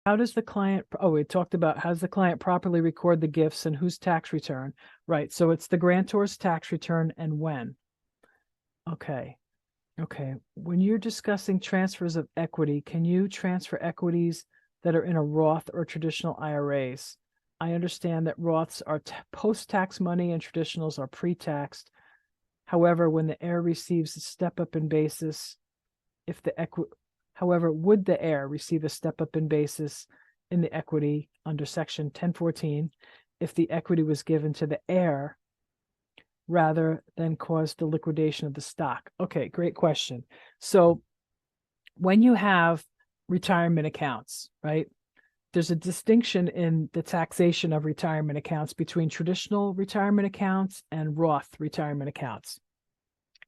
How does the client, oh, we talked about how does the client properly record the gifts and whose tax return? Right. So it's the grantor's tax return and when. Okay. Okay. When you're discussing transfers of equity, can you transfer equities that are in a Roth or traditional IRAs? I understand that Roths are post-tax money and traditionals are pre-taxed. However, when the heir receives a step up in basis, if the however, would the heir receive a step up in basis in the equity under section 1014 if the equity was given to the heir rather than cause the liquidation of the stock? Okay, great question. So when you have retirement accounts, right, there's a distinction in the taxation of retirement accounts between traditional retirement accounts and Roth retirement accounts.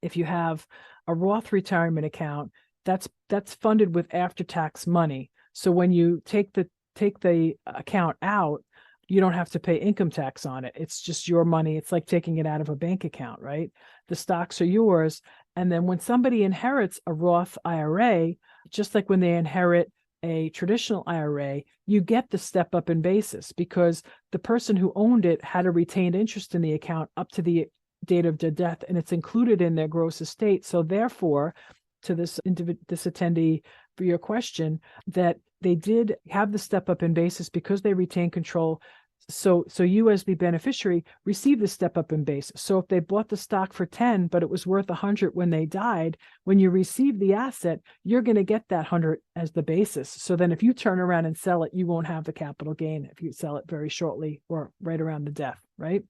If you have a Roth retirement account, that's funded with after-tax money. So when you take the account out, you don't have to pay income tax on it. It's just your money. It's like taking it out of a bank account, right? The stocks are yours. And then when somebody inherits a Roth IRA, just like when they inherit a traditional IRA, you get the step up in basis because the person who owned it had a retained interest in the account up to the date of their death, and it's included in their gross estate. So therefore, to this attendee for your question, that they did have the step up in basis because they retain control. So you as the beneficiary receive the step up in basis. So if they bought the stock for 10, but it was worth 100 when they died, when you receive the asset, you're going to get that 100 as the basis. So then if you turn around and sell it, you won't have the capital gain if you sell it very shortly or right around the death, right?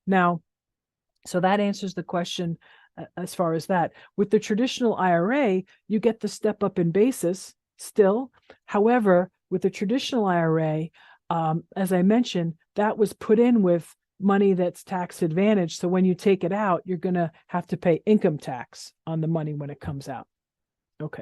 Now, so that answers the question as far as that. With the traditional IRA, you get the step up in basis still. However, with the traditional IRA, as I mentioned, that was put in with money that's tax advantaged. So when you take it out, you're going to have to pay income tax on the money when it comes out. Okay.